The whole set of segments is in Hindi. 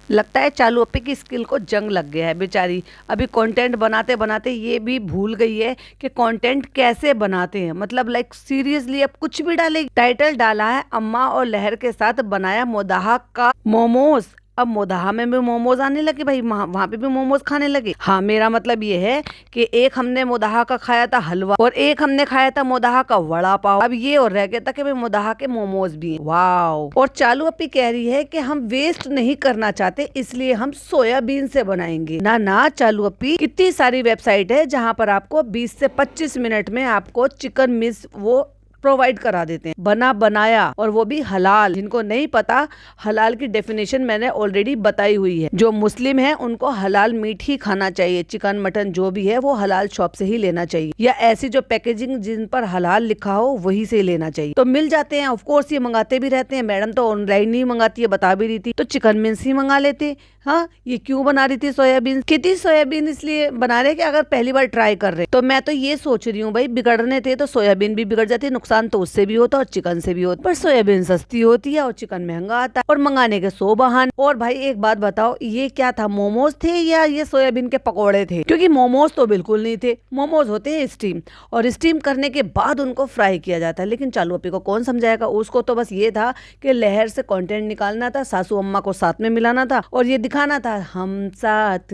लगता है चालू अप्पी की स्किल को जंग लग गया है बेचारी। अभी कंटेंट बनाते बनाते ये भी भूल गई है कि कंटेंट कैसे बनाते हैं। मतलब लाइक सीरियसली अब कुछ भी डालेगी। टाइटल डाला है अम्मा और लहर के साथ बनाया मोदाहा का मोमोज। अब मोदाहा में भी मोमोज आने लगे भाई, वहां पे भी मोमोज खाने लगे। हाँ, मेरा मतलब ये है कि एक हमने मोदाहा का खाया था हलवा और एक हमने खाया था मोदाहा का वड़ा पाव। अब ये और रह गया था कि भाई मोदाहा के मोमोज भी हैं। वाओ। और चालू अप्पी कह रही है कि हम वेस्ट नहीं करना चाहते, इसलिए हम सोयाबीन से बनाएंगे। ना ना चालू अप्पी, कितनी सारी वेबसाइट है जहाँ पर आपको 20 से 25 मिनट में आपको चिकन मिस वो प्रोवाइड करा देते हैं, बना बनाया, और वो भी हलाल। जिनको नहीं पता, हलाल की डेफिनेशन मैंने ऑलरेडी बताई हुई है। जो मुस्लिम है उनको हलाल मीट ही खाना चाहिए, चिकन मटन जो भी है वो हलाल शॉप से ही लेना चाहिए, या ऐसी जो पैकेजिंग जिन पर हलाल लिखा हो वही से लेना चाहिए। तो मिल जाते हैं, ऑफ कोर्स ये मंगाते भी रहते हैं। मैडम तो ऑनलाइन नहीं मंगाती है, बता भी रही थी, तो चिकन मिन्स ही मंगा लेते। हाँ, ये क्यों बना रही थी सोयाबीन? कितनी सोयाबीन इसलिए बना रहे कि अगर पहली बार ट्राई कर रहे। तो मैं तो ये सोच रही हूँ भाई, बिगड़ने थे तो सोयाबीन भी बिगड़ जाती, नुकसान तो उससे भी होता और चिकन से भी होता। पर सोयाबीन सस्ती होती है और चिकन महंगा आता है, और मंगाने के 100 बहाने। और भाई एक बात बताओ, ये क्या था, मोमोज थे या ये सोयाबीन के पकौड़े थे? क्योंकि मोमोज तो बिल्कुल नहीं थे। मोमोज होते हैं स्टीम, और स्टीम करने के बाद उनको फ्राई किया जाता है। लेकिन चालू अप्पी को कौन समझाएगा? उसको तो बस ये था कि लहर से कंटेंट निकालना था, सासू अम्मा को साथ में मिलाना था और ये दिखाना था हम 7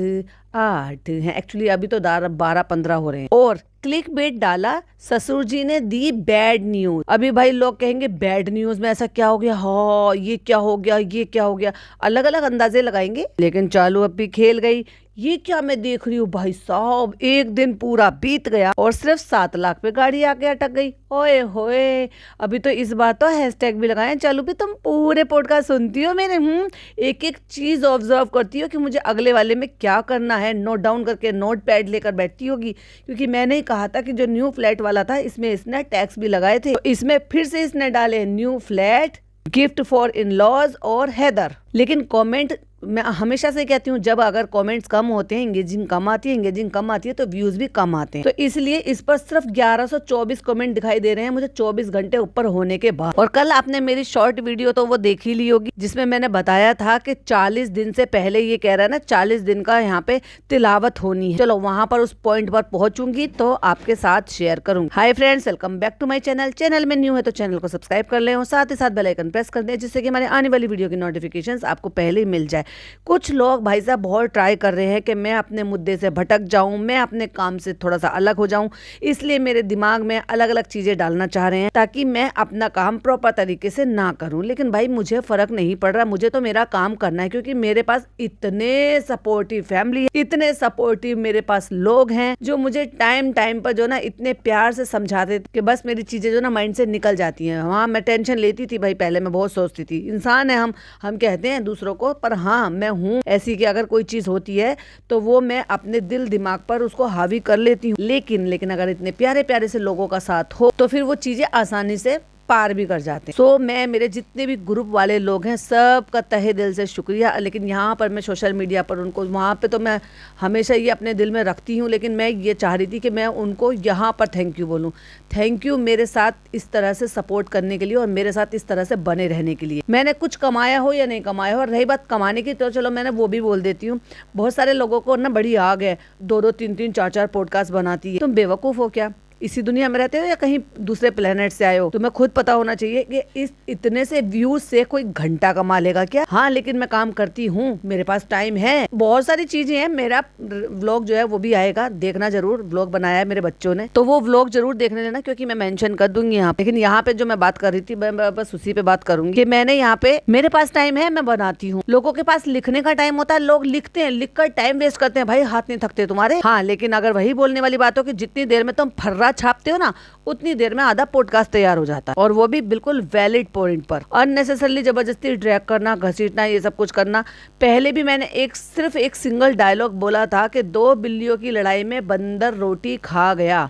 8 हैं। एक्चुअली अभी तो 12-15 हो रहे हैं। और क्लिक बेट डाला, ससुर जी ने दी बैड न्यूज। अभी भाई लोग कहेंगे बैड न्यूज में ऐसा क्या हो गया, हाँ ये क्या हो गया, ये क्या हो गया, अलग अलग अंदाजे लगाएंगे। लेकिन चालू अप्पी खेल गई। ये क्या मैं देख रही हूँ भाई साहब, एक दिन पूरा बीत गया और सिर्फ 7 लाख पे गाड़ी आके अटक गई। ओए होए। अभी तो इस बार तो हैशटैग भी लगाए। चालू भी तुम पूरे पॉडकास्ट सुनती हो मेरे, एक एक चीज ऑब्जर्व करती हो कि मुझे अगले वाले में क्या करना है, नोट डाउन करके नोट पैड लेकर बैठती होगी। क्योंकि मैंने ही कहा था कि जो न्यू फ्लैट वाला था इसमें इसने टैक्स भी लगाए थे, तो इसमें फिर से इसने डाले new flat, gift for in laws और हैदर। लेकिन कमेंट मैं हमेशा से कहती हूँ, जब अगर कमेंट्स कम होते हैं, एंगेजिंग कम आती है तो व्यूज भी कम आते हैं। तो इसलिए इस पर सिर्फ 1124 कमेंट दिखाई दे रहे हैं मुझे 24 घंटे ऊपर होने के बाद। और कल आपने मेरी शॉर्ट वीडियो तो वो देख ही ली होगी, जिसमें मैंने बताया था कि 40 दिन से पहले, ये कह रहा है ना 40 दिन का यहाँ पे तिलावत होनी है। चलो वहां पर उस पॉइंट पर पहुंचूंगी तो आपके साथ शेयर करूंगी। Hi friends, welcome back to my channel. Channel में न्यू है तो चैनल को सब्सक्राइब कर लें और साथ ही साथ बेल आइकन प्रेस कर दें, जिससे कि हमारे आने वाली वीडियो की नोटिफिकेशंस आपको पहले ही मिल जाए। कुछ लोग भाई साहब बहुत ट्राई कर रहे हैं कि मैं अपने मुद्दे से भटक जाऊं, मैं अपने काम से थोड़ा सा अलग हो जाऊं, इसलिए मेरे दिमाग में अलग अलग चीजें डालना चाह रहे हैं ताकि मैं अपना काम प्रॉपर तरीके से ना करूं। लेकिन भाई मुझे फर्क नहीं पड़ रहा, मुझे तो मेरा काम करना है, क्योंकि मेरे पास इतने सपोर्टिव फैमिली है, इतने सपोर्टिव मेरे पास लोग हैं जो मुझे टाइम टाइम पर जो ना इतने प्यार से समझाते कि बस मेरी चीजें जो ना माइंड से निकल जाती हैं। हाँ, मैं टेंशन लेती थी भाई, पहले मैं बहुत सोचती थी, इंसान है हम कहते हैं दूसरों को, पर हाँ मैं हूँ ऐसी कि अगर कोई चीज होती है तो वो मैं अपने दिल दिमाग पर उसको हावी कर लेती हूँ। लेकिन अगर इतने प्यारे प्यारे से लोगों का साथ हो तो फिर वो चीजें आसानी से पार भी कर जाते हैं। सो मैं, मेरे जितने भी ग्रुप वाले लोग हैं, सबका तहे दिल से शुक्रिया। लेकिन यहाँ पर मैं सोशल मीडिया पर उनको, वहाँ पे तो मैं हमेशा ये अपने दिल में रखती हूँ, लेकिन मैं ये चाह रही थी कि मैं उनको यहाँ पर थैंक यू बोलूँ। थैंक यू मेरे साथ इस तरह से सपोर्ट करने के लिए और मेरे साथ इस तरह से बने रहने के लिए। मैंने कुछ कमाया हो या नहीं कमाया हो, और रही बात कमाने की तो चलो मैंने वो भी बोल देती हूँ। बहुत सारे लोगों को ना बड़ी आग है, 2-2, 3-3, 4-4 पॉडकास्ट बनाती है। तुम बेवकूफ़ हो क्या? इसी दुनिया में रहते हो या कहीं दूसरे प्लेनेट से आए हो? तुम्हें खुद पता होना चाहिए कि इस इतने से व्यूज से कोई घंटा कमा लेगा क्या? हाँ, लेकिन मैं काम करती हूँ, मेरे पास टाइम है, बहुत सारी चीजें हैं। मेरा व्लॉग जो है वो भी आएगा, देखना जरूर। व्लॉग बनाया है मेरे बच्चों ने, तो वो व्लॉग जरूर देखने लेना, क्योंकि मैं मेंशन कर दूंगी यहाँ पे। लेकिन यहाँ पे जो मैं बात कर रही थी, मैं बस उसी पे बात करूंगी कि मैंने यहाँ पे, मेरे पास टाइम है, मैं बनाती हूँ। लोगों के पास लिखने का टाइम होता है, लोग लिखते हैं, लिखकर टाइम वेस्ट करते हैं। भाई हाथ नहीं थकते तुम्हारे? हाँ, लेकिन अगर वही बोलने वाली बात हो कि जितनी देर में तुम फर्रा छापते हो ना, उतनी देर में आधा पॉडकास्ट तैयार हो जाता है, और वो भी बिल्कुल वैलिड पॉइंट पर। अननेसेसरली जबरदस्ती ड्रैग करना, घसीटना, ये सब कुछ करना। पहले भी मैंने सिर्फ एक सिंगल डायलॉग बोला था कि 2 बिल्लियों की लड़ाई में बंदर रोटी खा गया,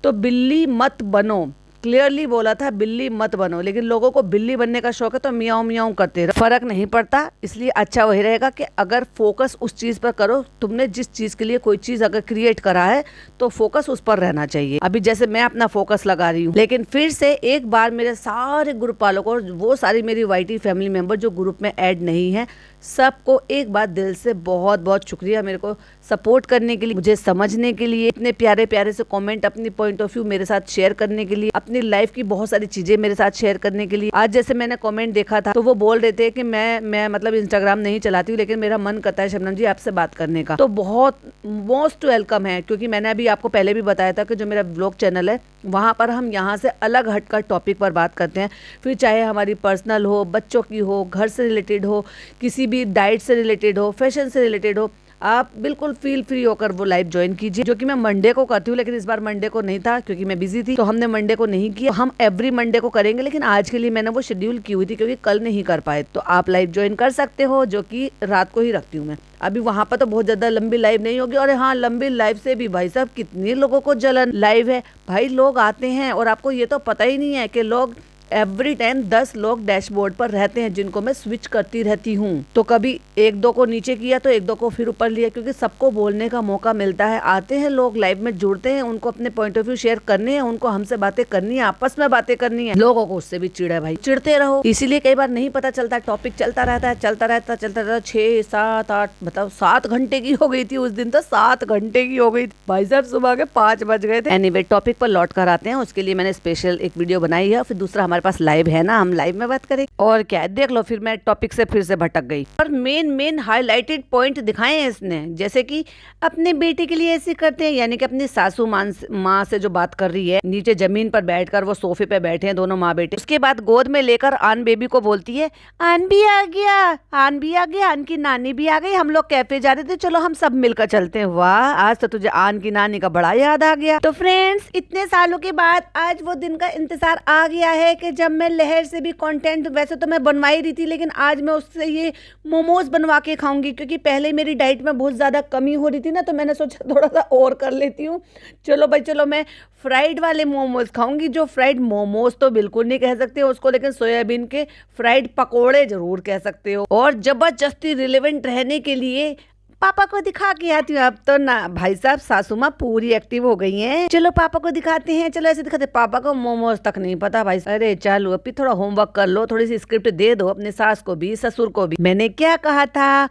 तो बिल्ली मत बनो। क्लियरली बोला था बिल्ली मत बनो, लेकिन लोगों को बिल्ली बनने का शौक है तो मियाऊं मियाऊं करते रहो, फर्क नहीं पड़ता। इसलिए अच्छा वही रहेगा कि अगर फोकस उस चीज पर करो, तुमने जिस चीज के लिए कोई चीज अगर क्रिएट करा है तो फोकस उस पर रहना चाहिए। अभी जैसे मैं अपना फोकस लगा रही हूँ, लेकिन फिर से एक बार मेरे सारे ग्रुप वालों को, वो सारी मेरी वाईटी फैमिली मेंबर जो ग्रुप में ऐड नहीं है, सबको एक बार दिल से बहुत बहुत शुक्रिया मेरे को सपोर्ट करने के लिए, मुझे समझने के लिए, इतने प्यारे प्यारे से कमेंट, अपनी पॉइंट ऑफ व्यू मेरे साथ शेयर करने के लिए, अपनी लाइफ की बहुत सारी चीजें मेरे साथ शेयर करने के लिए। आज जैसे मैंने कमेंट देखा था तो वो बोल रहे थे कि मैं मतलब इंस्टाग्राम नहीं चलाती हूँ, लेकिन मेरा मन करता है शबनम जी आपसे बात करने का, तो बहुत मोस्ट वेलकम है। क्योंकि मैंने अभी आपको पहले भी बताया था कि जो मेरा ब्लॉग चैनल है वहाँ पर हम यहाँ से अलग हटकर टॉपिक पर बात करते हैं, फिर चाहे हमारी पर्सनल हो, बच्चों की हो, घर से रिलेटेड हो, किसी भी डाइट से रिलेटेड हो, फैशन से रिलेटेड हो, आप बिल्कुल फील फ्री होकर वो लाइव ज्वाइन कीजिए। जो कि मैं मंडे को करती हूँ, लेकिन इस बार मंडे को नहीं था क्योंकि मैं बिजी थी, तो हमने मंडे को नहीं किया। हम एवरी मंडे को करेंगे, लेकिन आज के लिए मैंने वो शेड्यूल की हुई थी क्योंकि कल नहीं कर पाए। तो आप लाइव ज्वाइन कर सकते हो, जो कि रात को ही रखती हूँ मैं। अभी वहां पर तो बहुत ज्यादा लंबी लाइव नहीं होगी। और हाँ, लंबी लाइव से भी भाई साहब कितने लोगों को जलन लाइव है भाई, लोग आते हैं और आपको ये तो पता ही नहीं है कि लोग एवरी टाइम 10 लोग डैशबोर्ड पर रहते हैं जिनको मैं स्विच करती रहती हूँ। तो कभी एक दो को नीचे किया तो एक दो को फिर ऊपर लिया, क्योंकि सबको बोलने का मौका मिलता है। आते हैं लोग लाइव में, जुड़ते हैं, उनको अपने पॉइंट ऑफ व्यू शेयर करने हैं, उनको हमसे बातें करनी है, आपस में बातें करनी है। लोगों को उससे भी चिढ़ है भाई, चिढ़ते रहो। इसीलिए कई बार नहीं पता चलता, टॉपिक चलता रहता है, चलता रहता 6 7 8 बताओ 7 घंटे की हो गई थी उस दिन, तो 7 घंटे की हो गई थी भाई साहब, सुबह के 5 बज गए थे। एनीवे, टॉपिक पर लौट कर आते हैं। उसके लिए मैंने स्पेशल एक वीडियो बनाई है, फिर दूसरा हमारे पास लाइव है ना, हम लाइव में बात करें। और क्या है, देख लो, फिर मैं टॉपिक से फिर से भटक गई। और मेन हाईलाइटेड पॉइंट दिखाए हैं इसने, जैसे कि अपने बेटे के लिए ऐसे करते हैं, यानी कि अपनी सासू माँ से जो बात कर रही है, नीचे जमीन पर बैठकर वो सोफे पे बैठे हैं दोनों माँ बेटे। उसके बाद गोद में लेकर आन बेबी को बोलती है, आन भी आ गया, आन भी आ गया, आन की नानी भी आ गई, हम लोग कैफे जा रहे थे, चलो हम सब मिलकर चलते हैं। वाह, आज तो तुझे आन की नानी का बड़ा याद आ गया। तो फ्रेंड्स, इतने सालों के बाद आज वो दिन का इंतजार आ गया है कि जब मैं लहर से भी कंटेंट, वैसे तो मैं बनवा ही रही थी, लेकिन आज मैं उससे ये मोमोज बनवा के खाऊंगी, क्योंकि पहले मेरी डाइट में बहुत ज़्यादा कमी हो रही थी ना, तो मैंने सोचा थोड़ा सा और कर लेती हूँ। चलो भाई चलो, मैं फ्राइड वाले मोमोज खाऊंगी। जो फ्राइड मोमोज तो बिल्कुल नहीं कह सकते हो उसको, लेकिन सोयाबीन के फ्राइड पकोड़े जरूर कह सकते हो। और जबरदस्ती रिलेवेंट रहने के लिए पापा को दिखा के आती हूँ। अब तो ना भाई साहब, सासू माँ पूरी एक्टिव हो गई हैं। चलो पापा को दिखाते हैं, चलो ऐसे दिखाते। पापा को मोमोज तक नहीं पता भाई। अरे चलो अभी थोड़ा होमवर्क कर लो, थोड़ी सी स्क्रिप्ट दे दो अपने सास को भी, ससुर को भी। मैंने क्या कहा था,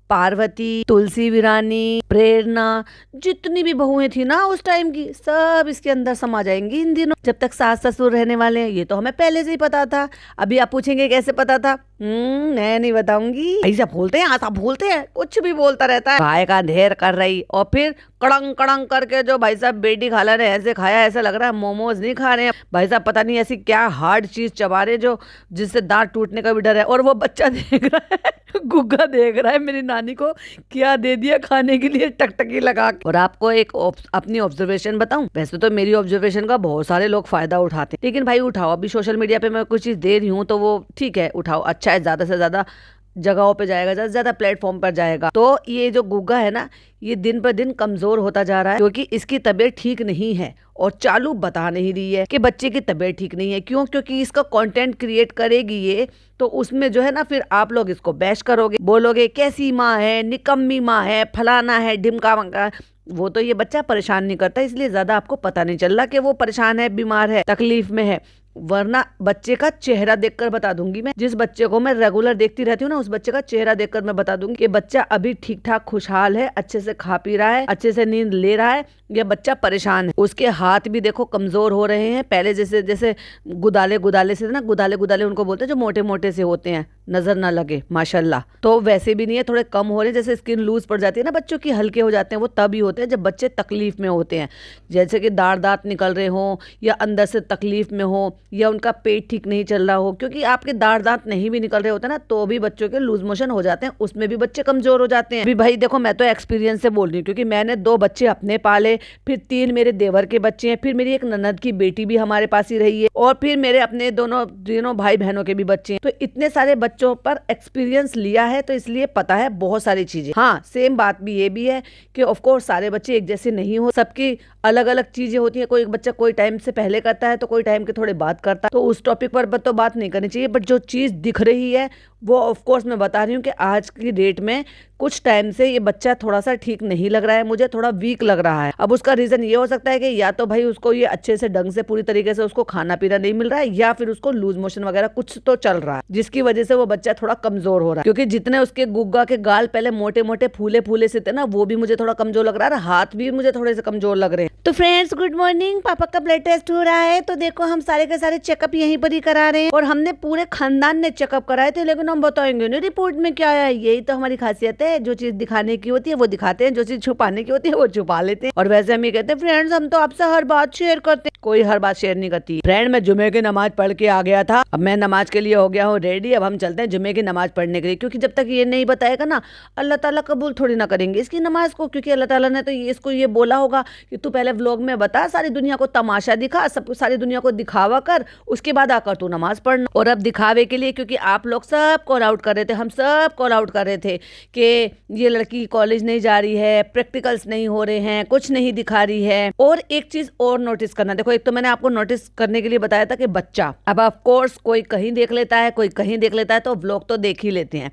पार्वती, तुलसी विरानी, प्रेरणा, जितनी भी बहुएं थी ना उस टाइम की, सब इसके अंदर समा जाएंगी इन दिनों, जब तक सास ससुर रहने वाले हैं। ये तो हमें पहले से ही पता था। अभी आप पूछेंगे कैसे पता था, मैं नहीं बताऊंगी। ऐसा बोलते हैं, ऐसा बोलते हैं, कुछ भी बोलता रहता है। गाय का अंधेर कर रही, और फिर कड़ंग कड़ंग करके जो भाई साहब बेटी खाला ने ऐसे खाया, ऐसा लग रहा है मोमोज नहीं खा रहे हैं भाई साहब, पता नहीं ऐसी क्या हार्ड चीज चबा रहे जो जिससे दांत टूटने का भी डर है। और वो बच्चा देख रहा है, गुग्गा देख रहा है मेरी नानी को क्या दे दिया खाने के लिए, टकटकी लगा के। और आपको एक अपनी ऑब्जर्वेशन बताऊं, वैसे तो मेरी ऑब्जर्वेशन का बहुत सारे लोग फायदा उठाते हैं, लेकिन भाई उठाओ, अभी सोशल मीडिया पे मैं कुछ चीज दे रही हूँ तो वो ठीक है, उठाओ, अच्छा है, ज्यादा से ज्यादा जगहों पे जाएगा, ज्यादा से ज्यादा प्लेटफॉर्म पर जाएगा। तो ये जो गुग्गा है ना, ये दिन पर दिन कमजोर होता जा रहा है, क्योंकि इसकी तबीयत ठीक नहीं है। और चालू बता नहीं रही है कि बच्चे की तबीयत ठीक नहीं है। क्यों? क्योंकि इसका कंटेंट क्रिएट करेगी ये, तो उसमें जो है ना, फिर आप लोग इसको बैश करोगे, बोलोगे कैसी माँ है, निकम्मी माँ है, फलाना है, ढिमका मंका। वो तो ये बच्चा परेशान नहीं करता, इसलिए ज्यादा आपको पता नहीं चल रहा कि वो परेशान है, बीमार है, तकलीफ में है। वरना बच्चे का चेहरा देखकर बता दूंगी मैं, जिस बच्चे को मैं रेगुलर देखती रहती हूँ ना, उस बच्चे का चेहरा देखकर मैं बता दूंगी कि बच्चा अभी ठीक ठाक खुशहाल है, अच्छे से खा पी रहा है, अच्छे से नींद ले रहा है, या बच्चा परेशान है। उसके हाथ भी देखो कमजोर हो रहे हैं, पहले जैसे जैसे गुदाले गुदाले से ना, गुदाले गुदाले उनको बोलते हैं जो मोटे मोटे से होते हैं, नजर ना लगे माशाल्लाह, तो वैसे भी नहीं है, थोड़े कम हो रहे हैं। जैसे स्किन लूज पड़ जाती है ना बच्चों की, हल्के हो जाते हैं, वो तभी होते हैं जब बच्चे तकलीफ में होते हैं, जैसे कि दांत निकल रहे हो, या अंदर से तकलीफ में हो, या उनका पेट ठीक नहीं चल रहा हो, क्योंकि आपके दांत नहीं भी निकल रहे होते ना तो भी बच्चों के लूज मोशन हो जाते हैं, उसमें भी बच्चे कमजोर हो जाते हैं। अभी भाई देखो, मैं तो एक्सपीरियंस से बोल रही हूँ, क्योंकि मैंने 2 बच्चे अपने पाले, फिर 3 मेरे देवर के बच्चे हैं, फिर मेरी एक ननद की बेटी भी हमारे पास ही रही है, और फिर मेरे अपने दोनों भाई बहनों के भी बच्चे हैं। तो इतने सारे बच्चों पर एक्सपीरियंस लिया है, तो इसलिए पता है बहुत सारी चीजें। हाँ, सेम बात भी ये भी है कि ऑफ कोर्स सारे बच्चे एक जैसे नहीं हो, सबकी अलग अलग चीजें होती हैं। कोई बच्चा कोई टाइम से पहले करता है तो कोई टाइम के थोड़े बाद करता है, तो उस टॉपिक पर तो बात नहीं करनी चाहिए। बट जो चीज दिख रही है वो ऑफ कोर्स मैं बता रही हूँ कि आज की डेट में कुछ टाइम से ये बच्चा थोड़ा सा ठीक नहीं लग रहा है, मुझे थोड़ा वीक लग रहा है। अब उसका रीजन ये हो सकता है कि या तो भाई उसको ये अच्छे से ढंग से पूरी तरीके से उसको खाना पीना नहीं मिल रहा है, या फिर उसको लूज मोशन वगैरह कुछ तो चल रहा है, जिसकी वजह से वो बच्चा थोड़ा कमजोर हो रहा है। क्योंकि जितने उसके गुग्गा के गाल पहले मोटे मोटे फूले फूले से थे ना, वो भी मुझे थोड़ा कमजोर लग रहा है, हाथ भी मुझे थोड़े से कमजोर लग रहे हैं। तो फ्रेंड्स, गुड मॉर्निंग। पापा का ब्लड टेस्ट हो रहा है, तो देखो हम सारे के सारे चेकअप यहीं पर ही करा रहे हैं, और हमने पूरे खानदान ने चेकअप कराए थे, लेकिन हम बताएंगे नहीं रिपोर्ट में क्या है। यही तो हमारी खासियत है, जो चीज दिखाने की होती है वो दिखाते हैं, जो चीज छुपाने की होती है वो छुपा लेते हैं। और वैसे हम ये कहते हैं फ्रेंड्स, हम तो आपसे हर बात शेयर करते हैं। कोई हर बात शेयर नहीं करती। फ्रेंड, मैं जुमे की नमाज पढ़ के आ गया था, अब मैं नमाज के लिए हो गया हूँ रेडी। अब हम चलते हैं जुमे की नमाज पढ़ने के लिए, क्योंकि जब तक ये नहीं बताएगा ना, अल्लाह ताला कबूल थोड़ी ना करेंगे इसकी नमाज को, क्योंकि अल्लाह ताला ने तो इसको ये बोला होगा कि तू पहले व्लॉग में बता, सारी दुनिया को तमाशा दिखा, सब सारी दुनिया को दिखावा कर, उसके बाद आकर तू नमाज पढ़ना। और अब दिखावे के लिए, क्योंकि आप लोग सब कॉल आउट कर रहे थे, हम सब कॉल आउट कर रहे थे कि ये लड़की कॉलेज नहीं जा रही है, प्रैक्टिकल्स नहीं हो रहे हैं, कुछ नहीं दिखा रही है। और एक चीज और नोटिस करना, देखो एक तो मैंने आपको नोटिस करने के लिए बताया था कि बच्चा, अब ऑफ कोर्स कोई कहीं देख लेता है, कोई कहीं देख लेता है, तो व्लॉग तो देख ही लेते हैं।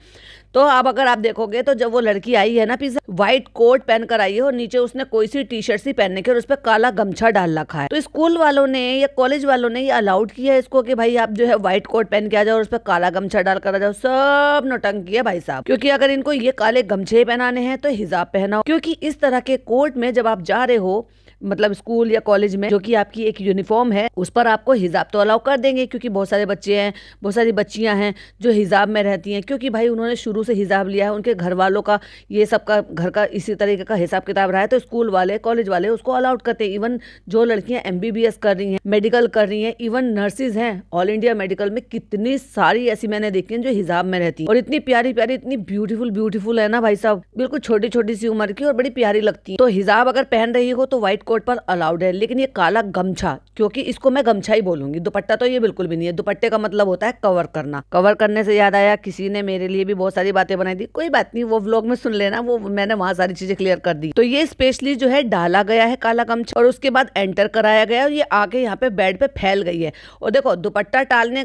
तो अब अगर आप देखोगे तो जब वो लड़की आई है ना पिज्जा, व्हाइट कोट पहन कर आई है, और नीचे उसने कोई सी टी शर्ट सी पहनने की, और उस पर काला गमछा डाल रखा है। तो स्कूल वालों ने या कॉलेज वालों ने ये अलाउड किया है इसको कि भाई आप जो है व्हाइट कोट पहन के आ जाओ और उस पर काला गमछा डाल कर आ जाओ। सब नौटंकी है भाई साहब, क्योंकि अगर इनको ये काले गमछे पहनाने हैं तो हिजाब पहनाओ, क्योंकि इस तरह के कोट में जब आप जा रहे हो, मतलब स्कूल या कॉलेज में, जो कि आपकी एक यूनिफॉर्म है, उस पर आपको हिजाब तो अलाउ कर देंगे, क्योंकि बहुत सारे बच्चे हैं, बहुत सारी बच्चियां हैं जो हिजाब में रहती हैं, क्योंकि भाई उन्होंने शुरू से हिजाब लिया है, उनके घर वालों का ये सब का घर का इसी तरीके का हिसाब किताब रहा है, तो स्कूल वाले कॉलेज वाले उसको अलाउड करते हैं। इवन जो लड़कियां MBBS कर रही हैं, मेडिकल कर रही हैं, इवन नर्सिज हैं, ऑल इंडिया मेडिकल में कितनी सारी ऐसी मैंने देखी हैं जो हिजाब में रहती है, और इतनी प्यारी प्यारी, इतनी ब्यूटीफुल है ना भाई साहब, बिल्कुल छोटी छोटी सी उम्र की और बड़ी प्यारी लगती है। तो हिजाब अगर पहन रही हो तो व्हाइट कोट पर अलाउड है, लेकिन ये काला गमछा, क्योंकि इसको मैं गमछा ही बोलूंगी, दुपट्टा तो ये बिल्कुल भी नहीं है। दुपट्टे का मतलब होता है कवर करना। कवर करने से याद आया, किसी ने मेरे लिए भी बहुत सारी बातें बनाई थी, कोई बात नहीं, वो व्लॉग में सुन लेना, वो मैंने वहां सारी चीजें क्लियर कर दी। तो ये स्पेशली जो है डाला गया है काला गमछा, और उसके बाद एंटर कराया गया, और ये आके यहाँ पे बेड पे फैल गई है। और देखो दुपट्टा डालने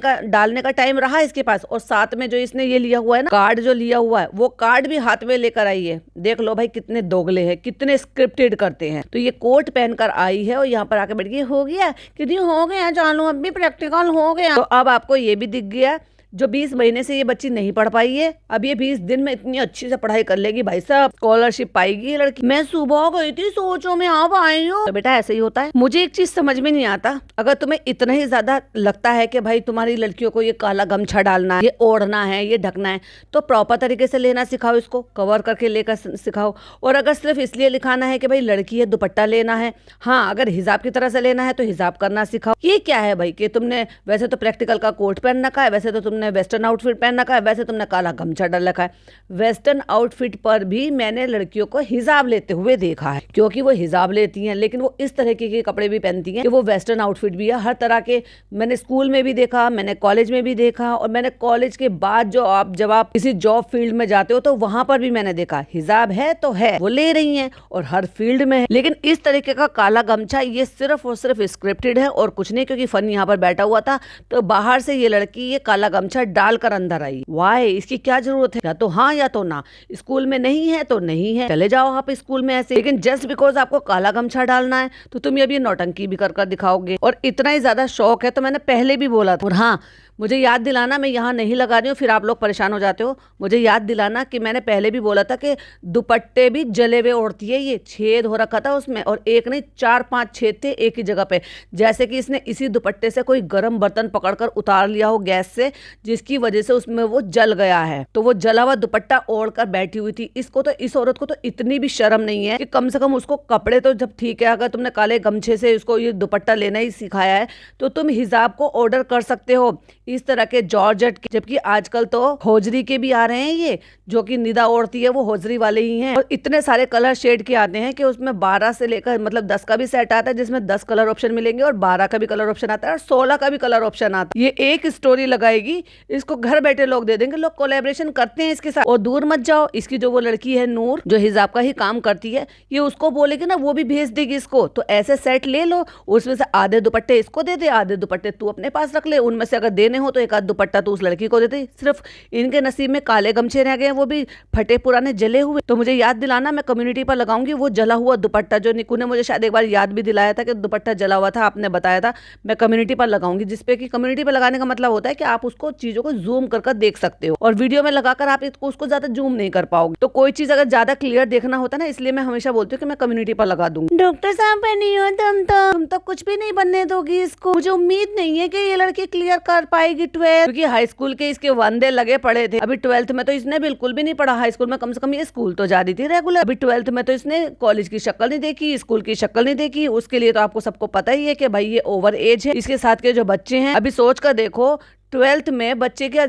का टाइम रहा इसके पास, और साथ में जो इसने ये लिया हुआ है ना, कार्ड जो लिया हुआ है, वो कार्ड भी हाथ में लेकर आई है। देख लो भाई कितने दोगले हैं, कितने स्क्रिप्टेड करते हैं। तो ये कोट पहनकर आई है और यहाँ पर आके बैठ गई, हो गया कितनी हो गया, चालू अब भी प्रैक्टिकल हो गया। तो अब आपको ये भी दिख गया, जो 20 महीने से ये बच्ची नहीं पढ़ पाई है, अब ये 20 दिन में इतनी अच्छी से पढ़ाई कर लेगी भाई साहब, स्कॉलरशिप पाएगी लड़की। मैं सुबह गई थी, सोचो मैं आप आई हूँ। तो बेटा ऐसे ही होता है। मुझे एक चीज समझ में नहीं आता, अगर तुम्हें इतना ही ज्यादा लगता है कि भाई तुम्हारी लड़कियों को ये काला गमछा डालना है, ये ओढ़ना है, ये ढकना है, तो प्रॉपर तरीके से लेना सिखाओ, इसको कवर करके लेकर सिखाओ। और अगर सिर्फ इसलिए लिखाना है कि भाई लड़की है, दुपट्टा लेना है, हाँ अगर हिजाब की तरह से लेना है तो हिजाब करना सिखाओ। ये क्या है भाई कि तुमने वैसे तो प्रैक्टिकल का कोट पहन रखा है, वैसे तो तुमने वेस्टर्न आउटफिट पहन रखा है, वैसे तुमने काला गमछा डाल रखा है। वेस्टर्न आउटफिट पर भी मैंने लड़कियों को हिजाब लेते हुए देखा है, क्योंकि वो हिजाब लेती हैं, लेकिन वो इस तरह के कपड़े भी पहनती हैं कि वो वेस्टर्न आउटफिट भी है। हर तरह के मैंने स्कूल में भी देखा, मैंने कॉलेज में भी देखा, और मैंने कॉलेज के बाद जब आप किसी जॉब फील्ड में जाते हो तो वहां पर भी मैंने देखा, हिजाब है तो है, वो ले रही हैं, और हर फील्ड में है। लेकिन इस तरीके का काला गमछा ये सिर्फ और सिर्फ स्क्रिप्टेड है और कुछ नहीं, क्योंकि फन यहाँ पर बैठा हुआ था, तो बाहर से ये लड़की ये काला गमछा डालकर अंदर आई। वाई, इसकी क्या जरूरत है? या तो हाँ या तो ना। स्कूल में नहीं है तो नहीं है, चले जाओ आप स्कूल में ऐसे। लेकिन जस्ट बिकॉज आपको काला गमछा डालना है तो तुम ये नौटंकी भी कर दिखाओगे, और इतना ही ज्यादा शौक है तो मैंने पहले भी बोला था। और हाँ, मुझे याद दिलाना, मैं यहाँ नहीं लगा रही हूँ, फिर आप लोग परेशान हो जाते हो। मुझे याद दिलाना कि मैंने पहले भी बोला था कि दुपट्टे भी जले हुए ओढ़ती है, ये छेद हो रखा था उसमें, और एक नहीं 4-5 छेद थे एक ही जगह पे, जैसे कि इसने इसी दुपट्टे से कोई गर्म बर्तन पकड़कर उतार लिया हो गैस से, जिसकी वजह से उसमें वो जल गया है। तो वो जला हुआ दुपट्टा ओढ़कर बैठी हुई थी। इसको तो, इस औरत को तो इतनी भी शर्म नहीं है कि कम से कम उसको कपड़े तो, जब ठीक है अगर तुमने काले गमछे से उसको ये दुपट्टा लेना ही सिखाया है तो तुम हिजाब को ऑर्डर कर सकते हो, इस तरह के जॉर्जेट के। जबकि आजकल तो होजरी के भी आ रहे हैं, ये जो कि निदा ओढ़ती है वो होजरी वाले ही हैं। और इतने सारे कलर शेड के आते हैं कि उसमें 12 से लेकर मतलब 10 का भी सेट आता है जिसमें 10 कलर ऑप्शन मिलेंगे, और 12 का भी कलर ऑप्शन आता है, और 16 का भी कलर ऑप्शन आता है। ये एक स्टोरी लगाएगी, इसको घर बैठे लोग दे देंगे, लोग कोलैबोरेशन करते हैं इसके साथ। और दूर मत जाओ, इसकी जो वो लड़की है नूर, जो हिजाब का ही काम करती है, ये उसको बोलेगी ना, वो भी भेज देगी इसको। तो ऐसे सेट ले लो, उसमें से आधे दुपट्टे इसको दे दे, आधे दुपट्टे तू अपने पास रख ले। उनमें से अगर देने हो तो एक आध दुपट्टा तो उस लड़की को दे दे। सिर्फ इनके नसीब में काले गमछे रह गए, वो भी फटे पुराने जले हुए। तो मुझे याद दिलाना, मैं कम्युनिटी पर लगाऊंगी वो जला हुआ दुपट्टा, जो निकू ने मुझे शायद एक बार याद भी दिलाया था कि दुपट्टा जला हुआ था, आपने बताया था। मैं कम्युनिटी पर लगाऊंगी, जिसपे कि कम्युनिटी पर लगाने का मतलब होता है कि आप उसको चीजों को जूम कर देख सकते हो, और वीडियो में लगाकर आप उसको ज्यादा जूम नहीं कर पाओगे। तो कोई चीज अगर ज्यादा क्लियर देखना होता है ना, इसलिए मैं हमेशा बोलती हूँ कि मैं कम्युनिटी पर लगा दूंगी। डॉक्टर साहब बनी हो तुम तो कुछ भी नहीं बनने दोगी इसको। मुझे उम्मीद नहीं है कि ये लड़की क्लियर कर पाएगी 12, क्योंकि हाई स्कूल के इसके वंदे लगे पड़े थे। अभी 12th में तो इसने बिल्कुल भी नहीं पढ़ा। हाई स्कूल में कम से कम ये स्कूल तो जा रही थी रेगुलर। अभी 12th में तो इसने कॉलेज की शक्ल नहीं देखी, स्कूल की शक्ल नहीं देखी। उसके लिए तो आपको सबको पता ही है कि भाई ये ओवर एज है। इसके साथ के जो बच्चे हैं, अभी सोच कर देखो 12th में बच्चे के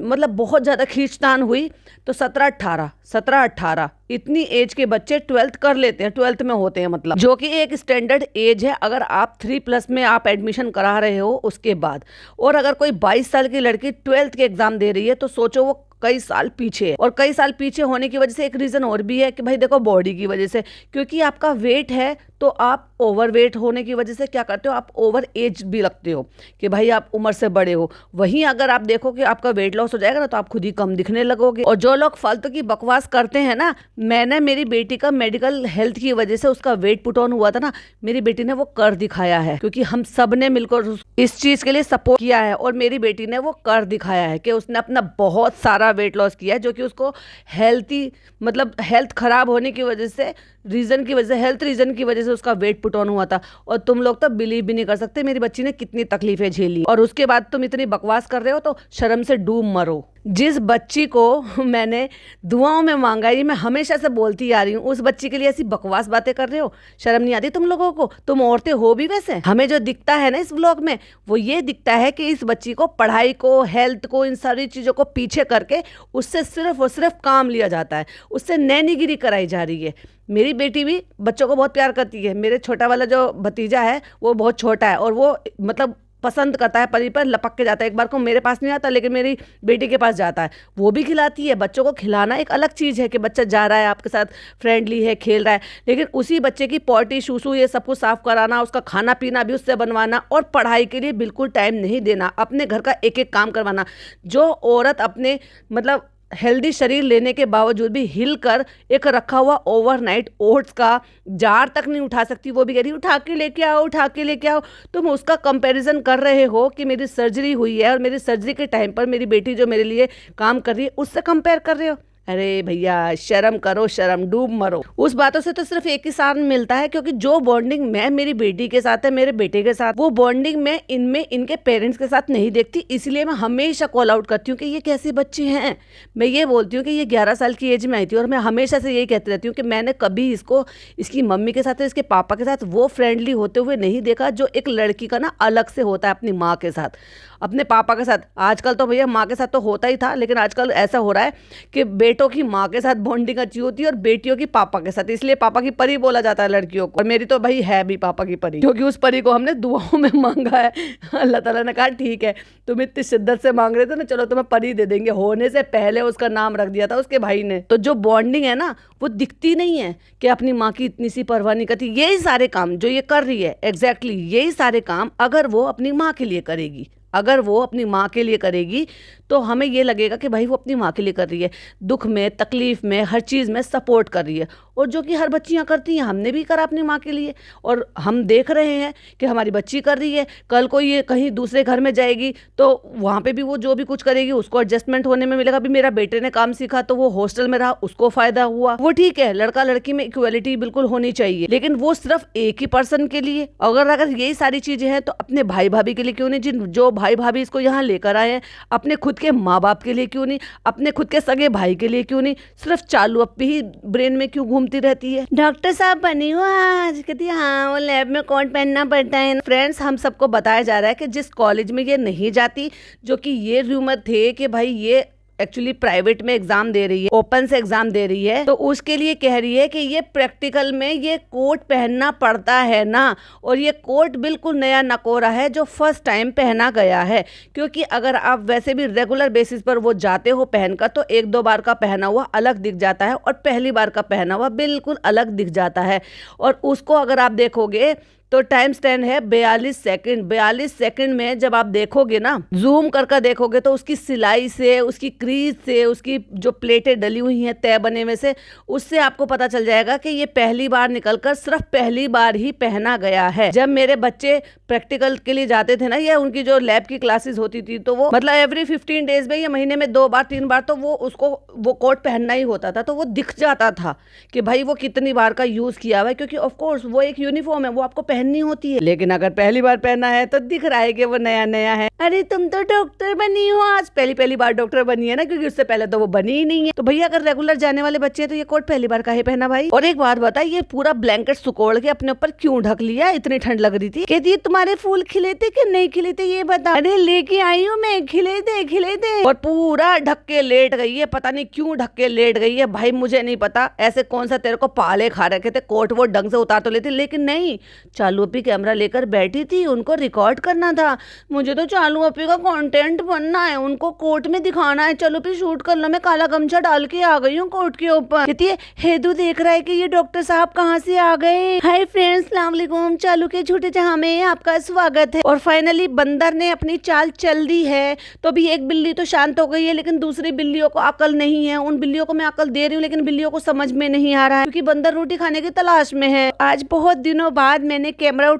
मतलब बहुत ज्यादा खींचतान हुई तो 17-18 इतनी एज के बच्चे 12th कर लेते हैं, 12th में होते हैं, मतलब जो कि एक स्टैंडर्ड एज है अगर आप 3+ में आप एडमिशन करा रहे हो उसके बाद। और अगर कोई 22 साल की लड़की 12th के एग्जाम दे रही है तो सोचो वो कई साल पीछे है। और कई साल पीछे होने की वजह से एक रीजन और भी है कि भाई देखो बॉडी की वजह से, क्योंकि आपका वेट है तो आप ओवर वेट होने की वजह से क्या करते हो, आप ओवर एज भी लगते हो कि भाई आप उम्र से बड़े हो। वहीं अगर आप देखो कि आपका वेट लॉस हो जाएगा ना तो आप खुद ही कम दिखने लगोगे। और जो लोग फालतू की बकवास करते हैं ना, मैंने मेरी बेटी का मेडिकल हेल्थ की वजह से उसका वेट पुट ऑन हुआ था ना, मेरी बेटी ने वो कर दिखाया है, क्योंकि हम सब ने मिलकर इस चीज के लिए सपोर्ट किया है और मेरी बेटी ने वो कर दिखाया है कि उसने अपना बहुत सारा वेट लॉस किया है, जो कि उसको हेल्थी मतलब हेल्थ खराब होने की वजह से हेल्थ रीजन की वजह से उसका वेट पुट ऑन हुआ था। और तुम लोग तो बिलीव भी नहीं कर सकते मेरी बच्ची ने कितनी तकलीफें झेली, और उसके बाद तुम इतनी बकवास कर रहे हो तो शर्म से डूब मरो। जिस बच्ची को मैंने दुआओं में मांगा, ये मैं हमेशा से बोलती आ रही हूँ, उस बच्ची के लिए ऐसी बकवास बातें कर रहे हो। शर्म नहीं आती तुम लोगों को? तुम औरतें हो भी वैसे। हमें जो दिखता है ना इस व्लॉग में, वो ये दिखता है कि इस बच्ची को पढ़ाई को, हेल्थ को, इन सारी चीज़ों को पीछे करके उससे सिर्फ और सिर्फ काम लिया जाता है, उससे नैनीगिरी कराई जा रही है। मेरी बेटी भी बच्चों को बहुत प्यार करती है। मेरे छोटा वाला जो भतीजा है वो बहुत छोटा है और वो मतलब पसंद करता है परी पर, लपक के जाता है। एक बार को मेरे पास नहीं आता लेकिन मेरी बेटी के पास जाता है, वो भी खिलाती है। बच्चों को खिलाना एक अलग चीज़ है कि बच्चा जा रहा है आपके साथ, फ्रेंडली है, खेल रहा है, लेकिन उसी बच्चे की पॉटी शूसू ये सब कुछ साफ कराना, उसका खाना पीना भी उससे बनवाना, और पढ़ाई के लिए बिल्कुल टाइम नहीं देना, अपने घर का एक एक काम करवाना। जो औरत अपने मतलब हेल्दी शरीर लेने के बावजूद भी हिल कर एक रखा हुआ ओवरनाइट ओट्स का जार तक नहीं उठा सकती, वो भी कह रही उठा के लेके आओ, उठा के लेके आओ। तुम उसका कंपैरिजन कर रहे हो कि मेरी सर्जरी हुई है और मेरी सर्जरी के टाइम पर मेरी बेटी जो मेरे लिए काम कर रही है उससे कंपेयर कर रहे हो। अरे भैया शर्म करो, शर्म, डूब मरो। उस बातों से तो सिर्फ एक ही साथ मिलता है, क्योंकि जो बॉन्डिंग मैं मेरी बेटी के साथ है, मेरे बेटे के साथ, वो बॉन्डिंग मैं इनमें इनके पेरेंट्स के साथ नहीं देखती। इसलिए मैं हमेशा कॉल आउट करती हूँ कि ये कैसे बच्चे हैं। मैं ये बोलती हूँ कि ये 11 साल की एज में आई थी और मैं हमेशा से यही कहती रहती हूँ कि मैंने कभी इसको इसकी मम्मी के साथ, इसके पापा के साथ वो फ्रेंडली होते हुए नहीं देखा जो एक लड़की का ना अलग से होता है अपनी माँ के साथ, अपने पापा के साथ। आजकल तो भैया माँ के साथ तो होता ही था, लेकिन आजकल ऐसा हो रहा है कि बेटों की माँ के साथ बॉन्डिंग अच्छी होती है और बेटियों की पापा के साथ, इसलिए पापा की परी बोला जाता है लड़कियों को। और मेरी तो भाई है भी पापा की परी, क्योंकि उस परी को हमने दुआओं में मांगा है। अल्लाह ताला ने कहा ठीक है तुम इतनी शिद्दत से मांग रहे थे ना, चलो तुम्हें परी दे देंगे। होने से पहले उसका नाम रख दिया था उसके भाई ने। तो जो बॉन्डिंग है ना वो दिखती नहीं है कि अपनी माँ की इतनी सी परवाह नहीं करती। यही सारे काम जो ये कर रही है, एग्जैक्टली यही सारे काम अगर वो अपनी माँ के लिए करेगी, अगर वो अपनी माँ के लिए करेगी तो हमें ये लगेगा कि भाई वो अपनी माँ के लिए कर रही है, दुख में तकलीफ में हर चीज़ में सपोर्ट कर रही है, और जो कि हर बच्चियाँ करती हैं, हमने भी करा अपनी माँ के लिए, और हम देख रहे हैं कि हमारी बच्ची कर रही है। कल को ये कहीं दूसरे घर में जाएगी तो वहाँ पे भी वो जो भी कुछ करेगी उसको एडजस्टमेंट होने में मिलेगा। अभी मेरा बेटे ने काम सीखा तो वो हॉस्टल में रहा, उसको फायदा हुआ, वो ठीक है, लड़का लड़की में इक्वलिटी बिल्कुल होनी चाहिए, लेकिन वो सिर्फ एक ही पर्सन के लिए। अगर यही सारी चीजें हैं तो अपने भाई भाभी के लिए क्यों नहीं, जो भाई भाभी इसको यहाँ लेकर आए हैं, अपने खुद के माँ बाप के लिए क्यों नहीं, अपने खुद के सगे भाई के लिए क्यों नहीं, सिर्फ चालू अब ही ब्रेन में क्यों घूमती रहती है। डॉक्टर साहब बनी हो आज, कहती है हाँ वो लैब में कोट पहनना पड़ता है। फ्रेंड्स, हम सबको बताया जा रहा है कि जिस कॉलेज में ये नहीं जाती, जो कि ये रूमर थे कि भाई ये एक्चुअली प्राइवेट में एग्जाम दे रही है, ओपन से एग्जाम दे रही है, तो उसके लिए कह रही है कि ये प्रैक्टिकल में ये कोट पहनना पड़ता है ना, और ये कोट बिल्कुल नया नकोरा है जो फर्स्ट टाइम पहना गया है। क्योंकि अगर आप वैसे भी रेगुलर बेसिस पर वो जाते हो पहनकर तो एक दो बार का पहना हुआ अलग दिख जाता है और पहली बार का पहना हुआ बिल्कुल अलग दिख जाता है। और उसको अगर आप देखोगे तो टाइम स्टैंड है 42 सेकंड। 42 सेकंड में जब आप देखोगे ना, जूम कर देखोगे, तो उसकी सिलाई से, उसकी क्रीज से, उसकी जो प्लेटें डली हुई हैं तय बने में से, उससे आपको पता चल जाएगा कि ये पहली बार निकलकर सिर्फ पहली बार ही पहना गया है। जब मेरे बच्चे प्रैक्टिकल के लिए जाते थे ना, या उनकी जो लैब की क्लासेस होती थी, तो वो मतलब एवरी 15 डेज में या महीने में 2 बार 3 बार तो वो उसको वो कोट पहनना ही होता था। तो वो दिख जाता था कि भाई वो कितनी बार का यूज किया हुआ है, क्योंकि ऑफकोर्स वो एक यूनिफॉर्म है, वो आपको पहननी होती है। लेकिन अगर पहली बार पहना है तो दिख रहा है कि वो नया नया है। अरे तुम तो डॉक्टर बनी हो आज, पहली बार डॉक्टर बनी है ना, क्योंकि उससे पहले तो वो बनी ही नहीं है। तो भैया अगर रेगुलर जाने वाले बच्चे हैं तो ये कोट पहली बार काहे पहना भाई। और एक बात बता, ये पूरा ब्लैंकेट सुकोड़ के अपने ऊपर क्यों ढक लिया, इतनी ठंड लग रही थी। कहती है तुम्हारे फूल खिले थे कि नहीं खिले थे ये बता। अरे लेके आई हूँ मैं, खिले थे। और पूरा ढक के लेट गई है, पता नहीं क्यों ढक के लेट गई है भाई, मुझे नहीं पता। ऐसे कौन सा तेरे को पाले खा रखे थे, कोट वो ढंग से उतार तो लेती, लेकिन नहीं, चालू अपी कैमरा लेकर बैठी थी, उनको रिकॉर्ड करना था। मुझे तो चालू अपी का कंटेंट बनना है, उनको कोर्ट में दिखाना है, चलो भी शूट कर लो। मैं काला गमछा डाल के आ गई हूँ कोर्ट के ऊपर। कहती है हेदू देख रहा है कि ये डॉक्टर साहब कहाँ से आ गए। हाय फ्रेंड्स, अस्सलाम वालेकुम, चालू के झूठे जहां में आपका स्वागत है। और फाइनली बंदर ने अपनी चाल चल दी है, तो अभी एक बिल्ली तो शांत हो गई है, लेकिन दूसरी बिल्लियों को अकल नहीं है। उन बिल्लियों को मैं अकल दे रही हूँ, लेकिन बिल्लियों को समझ में नहीं आ रहा है, क्योंकि बंदर रोटी खाने की तलाश में है। आज बहुत दिनों बाद मैंने कैमरा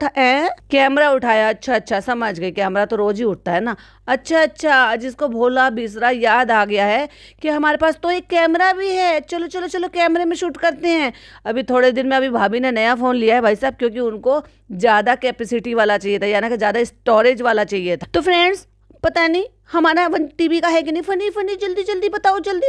उठाया। अच्छा समझ गई, कैमरा तो रोज ही उठता है ना। अच्छा, जिसको भोला बिसरा याद आ गया है कि हमारे पास तो एक कैमरा भी है। चलो कैमरे में शूट करते हैं। अभी थोड़े दिन में अभी भाभी ने नया फोन लिया है भाई साहब, क्योंकि उनको ज्यादा कैपेसिटी वाला चाहिए था, यानी कि ज्यादा स्टोरेज वाला चाहिए था। तो फ्रेंड्स, पता नहीं हमारा 1 TB का है कि नहीं। फनी जल्दी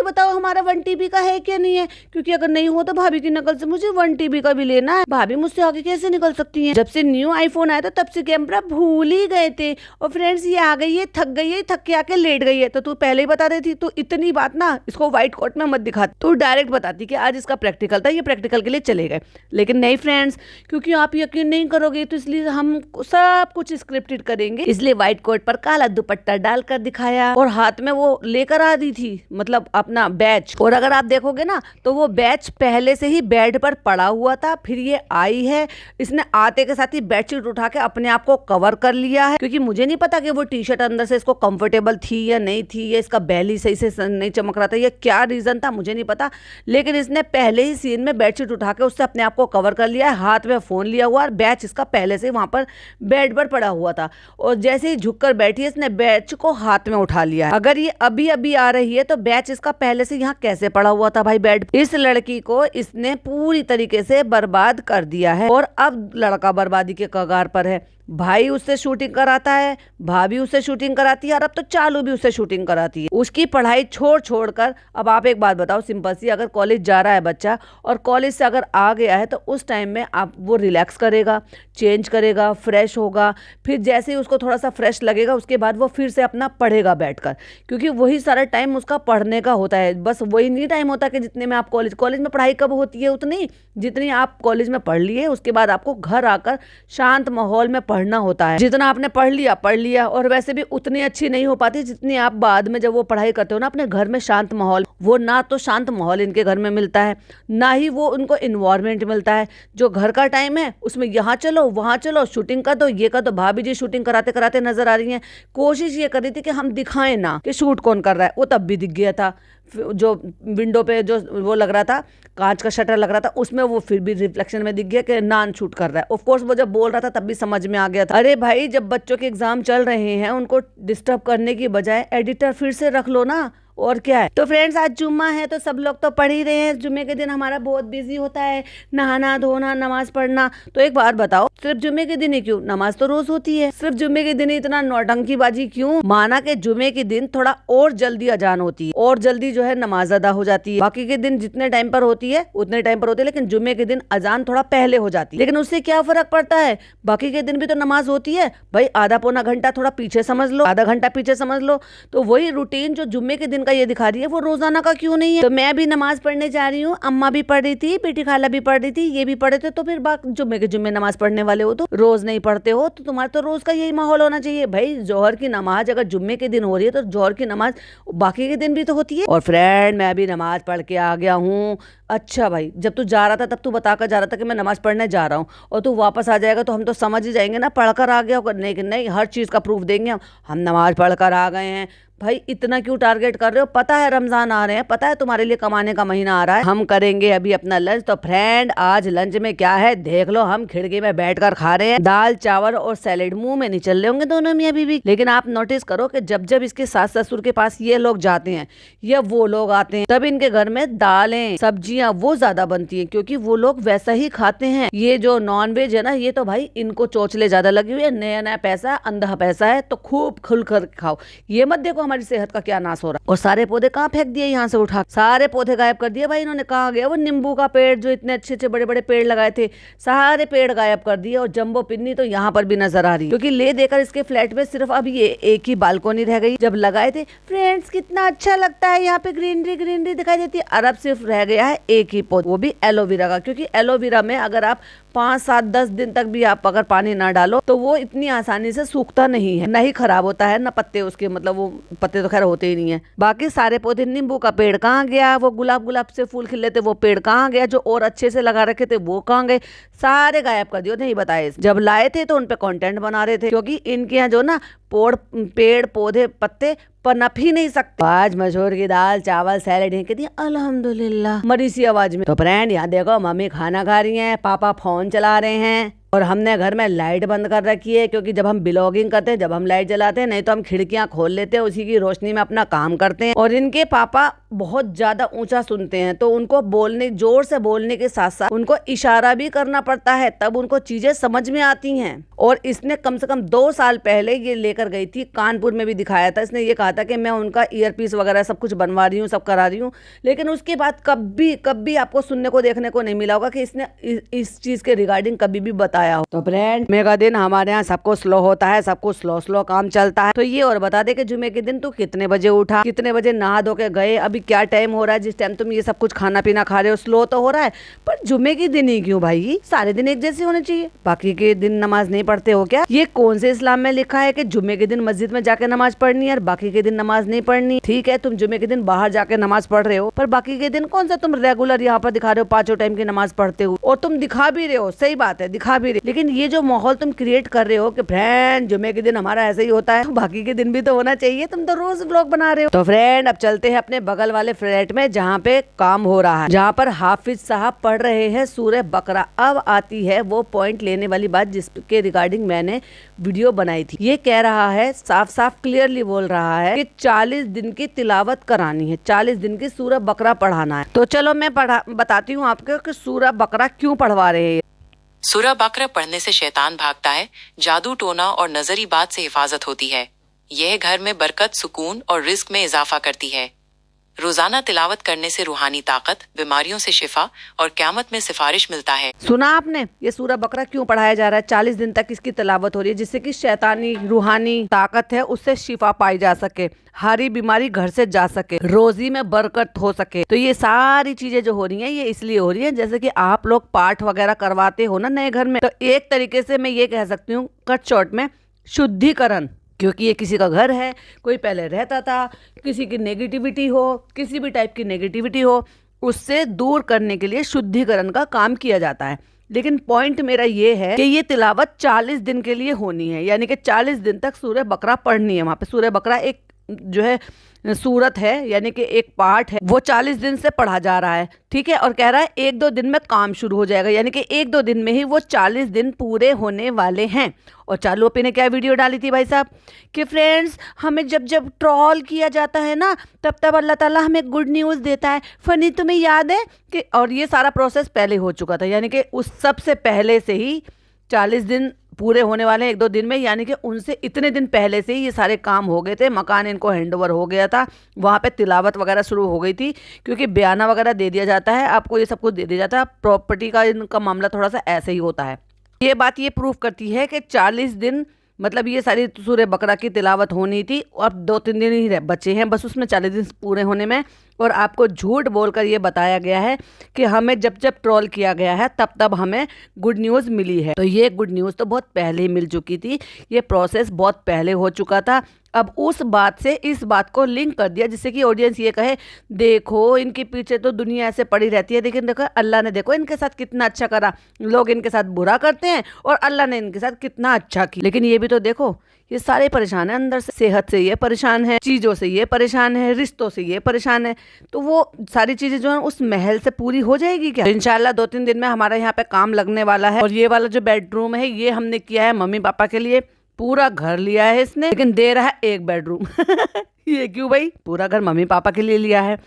बताओ हमारा 1 TB का है क्या नहीं है, क्योंकि अगर नहीं हो तो भाभी की नकल से मुझे 1 TB का भी लेना है। भाभी मुझसे आगे कैसे निकल सकती हैं। जब से न्यू आईफोन आया था तब से कैमरा भूल ही गए थे। और फ्रेंड्स, ये आ गई है, थक गई है, थक के आके लेट गई है। तो तू पहले ही बता देती, तो इतनी बात ना इसको व्हाइट कोट में मत दिखा, तू डायरेक्ट बताती कि आज इसका प्रैक्टिकल था, ये प्रैक्टिकल के लिए चले गए। लेकिन नहीं फ्रेंड्स, क्योंकि आप यकीन नहीं करोगे, तो इसलिए हम सब कुछ स्क्रिप्टेड करेंगे। इसलिए व्हाइट कोट पर काला दुपट्टा डालकर दिखाया, और हाथ में वो लेकर आ रही थी, मतलब अपना बैच। और अगर आप देखोगे ना तो वो बैच पहले से ही बेड पर पड़ा हुआ था। फिर ये आई है, इसने आते के साथ ही बेडशीट उठा के अपने आप को कवर कर लिया है, क्योंकि मुझे नहीं पता कि वो टी शर्ट अंदर से इसको कंफर्टेबल थी या नहीं थी, या इसका बैली सही से नहीं चमक रहा था, या क्या रीजन था मुझे नहीं पता। लेकिन इसने पहले ही सीन में बेडशीट उठा के उससे अपने आप को कवर कर लिया है, हाथ में फोन लिया हुआ, और बैच इसका पहले से वहां पर बेड पर पड़ा हुआ था। और जैसे ही झुककर बैठी है, इसने बैच को हाथ में उठा लिया है। अगर ये अभी आ रही है तो बैच इसका पहले से यहाँ कैसे पड़ा हुआ था भाई बेड। इस लड़की को इसने पूरी तरीके से बर्बाद कर दिया है, और अब लड़का बर्बादी के कगार पर है। भाई उससे शूटिंग कराता है, भाभी उससे शूटिंग कराती है, और अब तो चालू भी उससे शूटिंग कराती है। उसकी पढ़ाई छोड़ कर अब आप एक बात बताओ सिंपल सी, अगर कॉलेज जा रहा है बच्चा और कॉलेज से अगर आ गया है, तो उस टाइम में आप वो रिलैक्स करेगा, चेंज करेगा, फ्रेश होगा। फिर जैसे ही उसको थोड़ा सा फ्रेश लगेगा, उसके बाद वो फिर से अपना पढ़ेगा बैठकर, क्योंकि वही सारा टाइम उसका पढ़ने का होता है। बस वही नहीं टाइम होता कि जितने में आप कॉलेज में पढ़ाई कब होती है, उतनी जितनी आप कॉलेज में पढ़ लिए, उसके बाद आपको घर आकर शांत माहौल में पढ़ना होता है। जितना आपने पढ़ लिया, और वैसे भी उतनी अच्छी नहीं हो पाती जितनी आप बाद में जब वो पढ़ाई करते हो ना अपने घर में शांत माहौल, वो ना तो शांत माहौल इनके घर में मिलता है, ना ही वो उनको इन्वायरमेंट मिलता है। जो घर का टाइम है उसमें यहाँ चलो वहाँ चलो, शूटिंग कर दो, ये कर दो। भाभी जी शूटिंग कराते कराते नजर आ रही हैं। कोशिश ये कर रही थी कि हम दिखाएं ना कि शूट कौन कर रहा है, वो तब भी दिख गया था। जो विंडो पे जो वो लग रहा था, कांच का शटर लग रहा था, उसमें वो फिर भी रिफ्लेक्शन में दिख गया कि नान शूट कर रहा है। ऑफ कोर्स वो जब बोल रहा था तब भी समझ में आ गया था। अरे भाई, जब बच्चों के एग्जाम चल रहे हैं उनको डिस्टर्ब करने की बजाय एडिटर फिर से रख लो ना, और क्या है। तो फ्रेंड्स, आज जुम्मा है तो सब लोग तो पढ़ ही रहे हैं। जुम्मे के दिन हमारा बहुत बिजी होता है, नहाना धोना, नमाज पढ़ना। तो एक बात बताओ, सिर्फ जुम्मे के दिन ही क्यों? नमाज तो रोज होती है, सिर्फ जुम्मे के दिन ही इतना नौटंकीबाजी क्यों? माना कि जुम्मे के दिन थोड़ा और जल्दी अजान होती है और जल्दी जो है नमाज अदा हो जाती है। बाकी के दिन जितने टाइम पर होती है उतने टाइम पर होती है, लेकिन जुम्मे के दिन अजान थोड़ा पहले हो जाती है। लेकिन उससे क्या फर्क पड़ता है? बाकी के दिन भी तो नमाज होती है भाई। आधा पौना घंटा थोड़ा पीछे समझ लो, आधा घंटा पीछे समझ लो। तो वही रूटीन जो जुम्मे के दिन का ये दिखा रही है वो रोजाना का क्यों नहीं है? तो मैं भी नमाज पढ़ने जा रही हूँ, अम्मा भी पढ़ रही थी, बेटी खाला भी पढ़ रही थी, ये भी पढ़े थे। तो फिर जुम्मे के जुम्मे नमाज पढ़ने वाले हो, तो रोज नहीं पढ़ते हो, तो तुम्हारा तो रोज का यही माहौल होना चाहिए भाई। जोहर की नमाज अगर जुम्मे के दिन हो रही है तो जोहर की नमाज बाकी के दिन भी तो होती है। और फ्रेंड, मैं भी नमाज पढ़ के आ गया हूँ। अच्छा भाई, जब तू जा रहा था तब तू बताकर जा रहा था कि मैं नमाज पढ़ने जा रहा हूँ, और तू वापस आ जाएगा तो हम तो समझ ही जाएंगे ना पढ़कर आ गया होगा। नहीं, हर चीज का प्रूफ देंगे हम नमाज पढ़कर आ गए हैं। भाई इतना क्यों टारगेट कर रहे हो? पता है रमजान आ रहे हैं, पता है तुम्हारे लिए कमाने का महीना आ रहा है। हम करेंगे अभी अपना लंच। तो फ्रेंड, आज लंच में क्या है देख लो। हम खिड़की में बैठकर खा रहे हैं, दाल चावल और सैलेड। मुंह में नहीं चल रहे होंगे दोनों मियां बीवी, लेकिन आप नोटिस करो कि जब जब इसके सास ससुर के पास ये लोग जाते हैं या वो लोग आते हैं, तब इनके घर में दालें सब्जियां वो ज्यादा बनती है, क्योंकि वो लोग वैसा ही खाते हैं। ये जो नॉन वेज है ना, ये तो भाई इनको चोचले ज्यादा लगी हुई है। नया नया पैसा, अंधा पैसा है, तो खूब खुल कर खाओ। ये मत देखो हमारी सेहत का क्या नाश हो रहा है। और सारे पौधे कहाँ फेंक दिए यहाँ से उठा, सारे पौधे गायब कर दिए भाई इन्होंने। कहाँ गया वो नींबू का पेड़, जो इतने अच्छे अच्छे बड़े बड़े पेड़ लगाए थे, सारे पेड़ गायब कर दिए। और जंबो पिन्नी तो यहाँ पर भी नजर आ रही, क्योंकि ले देकर इसके फ्लैट में सिर्फ अब ये एक ही बालकोनी रह गई। जब लगाए थे फ्रेंड्स, कितना अच्छा लगता है, यहाँ पे ग्रीनरी ग्रीनरी दिखाई देती है। और अब सिर्फ रह गया है एक ही पौधा, वो भी एलोवेरा का। क्योंकि एलोवेरा में अगर आप 5, 7, 10 दिन तक भी आप अगर पानी ना डालो तो वो इतनी आसानी से सूखता नहीं है, ना ही खराब होता है, ना पत्ते उसके, मतलब वो पत्ते तो खैर होते ही नहीं है। बाकी सारे पौधे, नींबू का पेड़ कहाँ गया, वो गुलाब से फूल खिले थे वो पेड़ कहाँ गया, जो और अच्छे से लगा रखे थे वो कहाँ गए, सारे गायब कर दिए। नहीं बताए, जब लाए थे तो उनपे कंटेंट बना रहे थे, क्योंकि इनके यहाँ जो ना पेड़ पौधे पत्ते पनप ही नहीं सकते। आज मसूर की दाल चावल सैलेड है, कहती अल्हम्दुलिल्लाह मरी सी आवाज में। तो फ्रेंड, यहाँ देखो मम्मी खाना खा रही हैं, पापा फोन चला रहे हैं, और हमने घर में लाइट बंद कर रखी है, क्योंकि जब हम ब्लॉगिंग करते हैं, जब हम लाइट जलाते हैं, नहीं तो हम खिड़कियां खोल लेते हैं, उसी की रोशनी में अपना काम करते हैं। और इनके पापा बहुत ज्यादा ऊंचा सुनते हैं, तो उनको बोलने, जोर से बोलने के साथ साथ उनको इशारा भी करना पड़ता है, तब उनको चीजें समझ में आती हैं। और इसने कम से कम 2 साल पहले ये लेकर गई थी, कानपुर में भी दिखाया था। इसने ये कहा था कि मैं उनका ईयरपीस वगैरह सब कुछ बनवा रही हूँ, सब करा रही हूँ, लेकिन उसके बाद कभी आपको सुनने को देखने को नहीं मिला होगा कि इसने इस चीज के रिगार्डिंग कभी भी बताया हो। तो फ्रेंड, जुम्मे का दिन हमारे यहाँ सबको स्लो होता है, सबको स्लो काम चलता है। तो ये और बता दे कि जुम्मे के दिन तू कितने बजे उठा, कितने बजे नहा धो के गए, अभी क्या टाइम हो रहा है जिस टाइम तुम ये सब कुछ खाना पीना खा रहे हो। स्लो तो हो रहा है, पर जुम्मे के दिन ही क्यों भाई? सारे दिन एक जैसे होने चाहिए। बाकी के दिन नमाज नहीं पढ़ते हो क्या? ये कौन से इस्लाम में लिखा है कि जुम्मे के दिन मस्जिद में जाके नमाज पढ़नी है और बाकी के दिन नमाज नहीं पढ़नी? ठीक है, तुम जुम्मे के दिन बाहर जाके नमाज पढ़ रहे हो, पर बाकी के दिन कौन सा तुम रेगुलर यहाँ पर दिखा रहे हो 5 टाइम की नमाज पढ़ते हो? और तुम दिखा भी रहे हो, सही बात है, दिखा भी रहे, लेकिन ये जो माहौल तुम क्रिएट कर रहे हो कि फ्रेंड जुम्मे के दिन हमारा ऐसे ही होता है, तो बाकी के दिन भी तो होना चाहिए। तुम तो रोज व्लॉग बना रहे हो। तो फ्रेंड, अब चलते हैं अपने बगल वाले फ्लैट में, जहाँ पे काम हो रहा है, जहाँ पर हाफिज साहब पढ़ रहे हैं सूरह बकरा। अब आती है वो पॉइंट लेने वाली बात जिसके रिगार्डिंग मैंने वीडियो बनाई थी। ये कह रहा है, साफ साफ क्लियरली बोल रहा है कि 40 दिन की तिलावत करानी है, 40 दिन की सूरह बकरा पढ़ाना है। तो चलो मैं बताती हूँ आपको कि सूरह बकरा क्यों पढ़वा रहे हैं। सूरह बकरा पढ़ने से शैतान भागता है, जादू टोना और नजरी बात से हिफाजत होती है। यह घर में बरकत, सुकून और रिस्क में इजाफा करती है। रोजाना तिलावत करने से रूहानी ताकत, बीमारियों से शिफा और क़यामत में सिफारिश मिलता है। सुना आपने ये सूरह बकरा क्यों पढ़ाया जा रहा है? 40 दिन तक इसकी तिलावत हो रही है जिससे कि शैतानी रूहानी ताकत है उससे शिफा पाई जा सके, हरी बीमारी घर से जा सके, रोजी में बरकत हो सके। तो ये सारी चीजें जो हो रही हैं ये इसलिए हो रही है जैसे कि आप लोग पाठ वगैरह करवाते हो ना नए घर में, तो एक तरीके से मैं ये कह सकती हूँ कट शॉर्ट में शुद्धिकरण, क्योंकि ये किसी का घर है, कोई पहले रहता था, किसी की नेगेटिविटी हो, किसी भी टाइप की नेगेटिविटी हो, उससे दूर करने के लिए शुद्धिकरण का काम किया जाता है। लेकिन पॉइंट मेरा ये है कि ये तिलावत 40 दिन के लिए होनी है, यानी कि 40 दिन तक सूरह बकरा पढ़नी है। वहाँ पे सूरह बकरा एक जो है सूरत है, यानी कि एक पार्ट है, वो 40 दिन से पढ़ा जा रहा है, ठीक है। और कह रहा है 1-2 दिन में काम शुरू हो जाएगा, यानी कि 1-2 दिन में ही वो 40 दिन पूरे होने वाले हैं। और चालू अपी ने क्या वीडियो डाली थी भाई साहब कि फ्रेंड्स हमें जब जब ट्रॉल किया जाता है ना तब तब अल्लाह ताला हमें गुड न्यूज़ देता है। फनी तुम्हें याद है कि, और ये सारा प्रोसेस पहले हो चुका था, यानी कि उस सबसे पहले से ही 40 दिन पूरे होने वाले हैं 1-2 दिन में, यानी कि उनसे इतने दिन पहले से ही ये सारे काम हो गए थे। मकान इनको हैंडओवर हो गया था, वहाँ पे तिलावत वगैरह शुरू हो गई थी, क्योंकि बयाना वगैरह दे दिया जाता है, आपको ये सब कुछ दे दिया जाता है। प्रॉपर्टी का इनका मामला थोड़ा सा ऐसे ही होता है। ये बात ये प्रूफ करती है कि 40 दिन मतलब ये सारी सूरह बकरा की तिलावत होनी थी, अब 2-3 दिन ही बचे हैं बस उसमें 40 दिन पूरे होने में। और आपको झूठ बोलकर ये बताया गया है कि हमें जब जब ट्रोल किया गया है तब तब हमें गुड न्यूज़ मिली है। तो ये गुड न्यूज़ तो बहुत पहले ही मिल चुकी थी, ये प्रोसेस बहुत पहले हो चुका था। अब उस बात से इस बात को लिंक कर दिया जिससे कि ऑडियंस ये कहे देखो इनके पीछे तो दुनिया ऐसे पड़ी रहती है, लेकिन देखो अल्लाह ने देखो इनके साथ कितना अच्छा करा। लोग इनके साथ बुरा करते हैं और अल्लाह ने इनके साथ कितना अच्छा किया। लेकिन ये भी तो देखो ये सारे परेशान है अंदर से, सेहत से ये परेशान है, चीज़ों से ये परेशान है, रिश्तों से ये परेशान है। तो वो सारी चीज़ें जो है उस महल से पूरी हो जाएगी क्या? तो इंशाल्लाह 2-3 दिन में हमारा यहाँ पे काम लगने वाला है। और ये वाला जो बेडरूम है ये हमने किया है मम्मी पापा के लिए, पूरा घर लिया है इसने, लेकिन दे रहा है एक बेडरूम ये क्यों भाई? पूरा घर मम्मी पापा के लिए लिया है।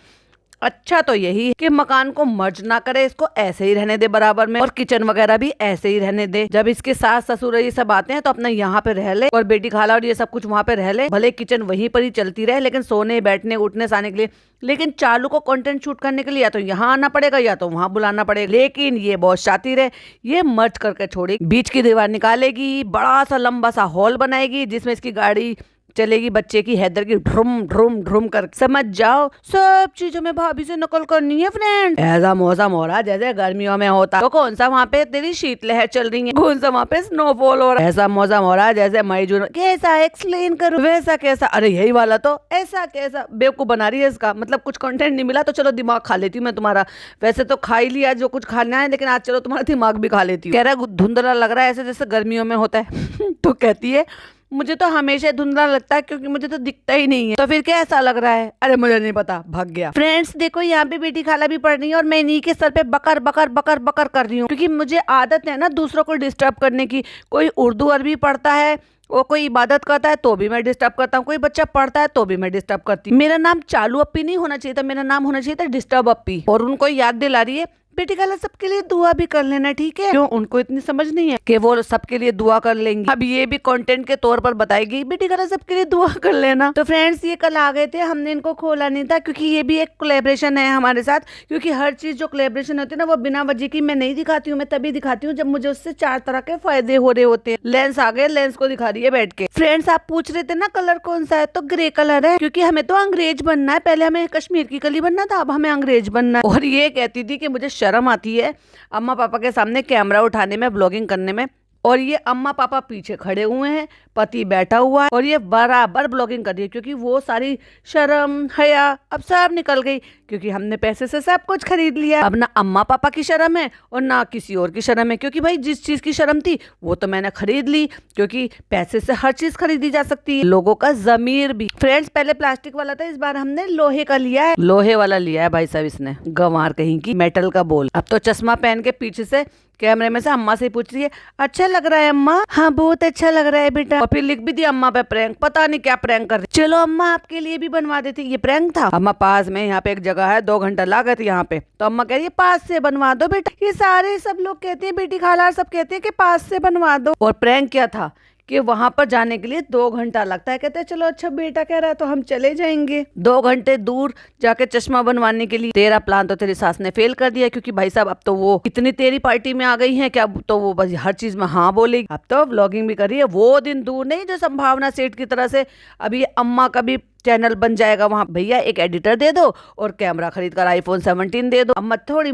अच्छा तो यही है कि मकान को मर्ज ना करे, इसको ऐसे ही रहने दे बराबर में, और किचन वगैरह भी ऐसे ही रहने दे। जब इसके सास ससुर ये सब आते हैं तो अपना यहाँ पे रह ले, और बेटी खाला और ये सब कुछ वहाँ पे रह ले, भले किचन वहीं पर ही चलती रहे, लेकिन सोने बैठने उठने साने के लिए। लेकिन चालू को कंटेंट शूट करने के लिए या तो यहाँ आना पड़ेगा या तो वहाँ बुलाना पड़ेगा। लेकिन ये बहुत शातिर है, ये मर्ज करके छोड़ेगी, बीच की दीवार निकालेगी, बड़ा सा लंबा सा हॉल बनाएगी जिसमें इसकी गाड़ी चलेगी बच्चे की हैदर की ड्रुम ड्रुम ड्रुम कर। समझ जाओ सब चीजों में भाभी से नकल करनी है फ्रेंड। ऐसा मौसम हो रहा है जैसे गर्मियों में होता, तो कौन सा वहाँ पे तेरी शीतलहर चल रही है, कौन सा वहाँ पे स्नोफॉल हो रहा है। ऐसा मौसम हो रहा है जैसे मई जून। कैसा एक्सप्लेन करूं, वैसा कैसा, अरे यही वाला तो ऐसा कैसा, बेवकूफ बना रही है इसका। मतलब कुछ कंटेंट नहीं मिला तो चलो दिमाग खा लेती हूँ मैं तुम्हारा, वैसे तो खा ही लिया जो कुछ खाना है, लेकिन आज चलो तुम्हारा दिमाग भी खा लेती हूँ। कह रहा है धुंधला लग रहा है ऐसे जैसे गर्मियों में होता है तो कहती है मुझे तो हमेशा धुंधला लगता है क्योंकि मुझे तो दिखता ही नहीं है। तो फिर कैसा लग रहा है? अरे मुझे नहीं पता, भाग गया। फ्रेंड्स देखो यहाँ पे बेटी खाला भी पढ़ रही है और मैं इन्हीं के सर पे बकर बकर बकर बकर कर रही हूँ, क्योंकि मुझे आदत है ना दूसरों को डिस्टर्ब करने की। कोई उर्दू अरबी पढ़ता है, वो कोई इबादत करता है तो भी मैं डिस्टर्ब करता हूँ, कोई बच्चा पढ़ता है तो भी मैं डिस्टर्ब करती हूँ। मेरा नाम चालू अप्पी नहीं होना चाहिए था, मेरा नाम होना चाहिए था डिस्टर्ब अप्पी। और उनको याद दिला रही है बेटी खाला सबके लिए दुआ भी कर लेना, ठीक है? क्यों उनको इतनी समझ नहीं है कि वो सबके लिए दुआ कर लेंगी? अब ये भी कंटेंट के तौर पर बताएगी बेटी खाला सबके लिए दुआ कर लेना। तो फ्रेंड्स ये कल आ गए थे, हमने इनको खोला नहीं था क्योंकि ये भी एक कोलैबोरेशन है हमारे साथ, क्योंकि हर चीज जो कोलैबोरेशन होती है ना वो बिना वजह की मैं नहीं दिखाती हूँ। मैं तभी दिखाती हूँ जब मुझे उससे 4 तरह के फायदे हो रहे होते हैं। लेंस आ गए, लेंस को दिखा रही है बैठ के। फ्रेंड्स आप पूछ रहे थे ना कलर कौन सा है, तो ग्रे कलर है, क्योंकि हमें तो अंग्रेज बनना है। पहले हमें कश्मीर की कली बनना था, अब हमें अंग्रेज बनना है। और ये कहती थी कि मुझे शर्म आती है अम्मा पापा के सामने कैमरा उठाने में, ब्लॉगिंग करने में। और ये अम्मा पापा पीछे खड़े हुए हैं, पति बैठा हुआ है और ये बराबर ब्लॉगिंग कर रही है, क्योंकि वो सारी शर्म हया अब सब निकल गई, क्योंकि हमने पैसे से सब कुछ खरीद लिया। अब ना अम्मा पापा की शर्म है और ना किसी और की शर्म है, क्योंकि भाई जिस चीज की शर्म थी वो तो मैंने खरीद ली, क्योंकि पैसे से हर चीज खरीदी जा सकती है, लोगों का जमीर भी। फ्रेंड्स पहले प्लास्टिक वाला था, इस बार हमने लोहे का लिया है, लोहे वाला लिया है भाई साहब इसने, गंवार कहीं की, मेटल का बोल। अब तो चश्मा पहन के पीछे से कैमरे में से अम्मा से पूछ रही है अच्छा लग रहा है अम्मा? हाँ बहुत अच्छा लग रहा है बेटा। और फिर लिख भी दिया अम्मा पे प्रैंक, पता नहीं क्या प्रैंक कर रही। चलो अम्मा आपके लिए भी बनवा देती, ये प्रैंक था। अम्मा पास में यहाँ पे एक जगह है, 2 घंटा लागत यहाँ पे, तो अम्मा कह रही है पास से बनवा दो बेटा। ये सारे सब लोग कहते हैं, बेटी खाला सब कहते हैं कि पास से बनवा दो। और प्रैंक क्या था कि वहां पर जाने के लिए 2 घंटा लगता है। कहते हैं चलो अच्छा बेटा कह रहा है तो हम चले जाएंगे। 2 घंटे दूर जाके चश्मा बनवाने के लिए। तेरा प्लान तो तेरी सास ने फेल कर दिया, क्योंकि भाई साहब अब तो वो इतनी तेरी पार्टी में आ गई है क्या, तो वो बस हर चीज में हाँ बोलेगी। अब तो व्लॉगिंग भी कर रही है। वो दिन दूर नहीं जो संभावना सेठ की तरह से अभी अम्मा का भी चैनल बन जाएगा वहां। भैया एक एडिटर दे दो और कैमरा खरीद कर iPhone 17 दे दो। अम्मा थोड़ी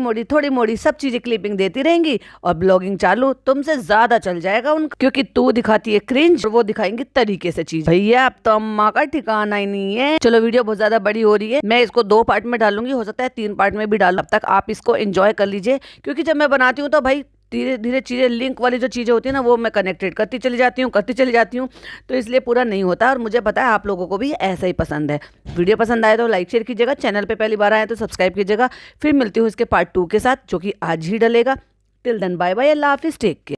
मोड़ी सब चीजें क्लिपिंग देती रहेंगी और ब्लॉगिंग चालू। तुमसे ज्यादा चल जाएगा उनका, क्योंकि तू दिखाती है क्रिंज और वो दिखाएंगी तरीके से चीज। भैया अब तो अम्मा का ठिकाना ही नहीं है। चलो वीडियो बहुत ज्यादा बड़ी हो रही है, मैं इसको 2 पार्ट में डालूंगी, हो सकता है 3 पार्ट में भी डालूं। अब तक आप इसको एंजॉय कर लीजिए, क्योंकि जब मैं बनाती हूँ तो भाई धीरे धीरे चीज़ें लिंक वाली जो चीज़ें होती है ना, वो मैं कनेक्टेड करती चली जाती हूँ, तो इसलिए पूरा नहीं होता। और मुझे पता है आप लोगों को भी ऐसा ही पसंद है। वीडियो पसंद आए तो लाइक शेयर कीजिएगा, चैनल पे पहली बार आए तो सब्सक्राइब कीजिएगा। फिर मिलती हूँ इसके पार्ट 2 के साथ, जो कि आज ही डलेगा। टिल देन बाय बाय, अल्लाह हाफिज़, टेक केयर।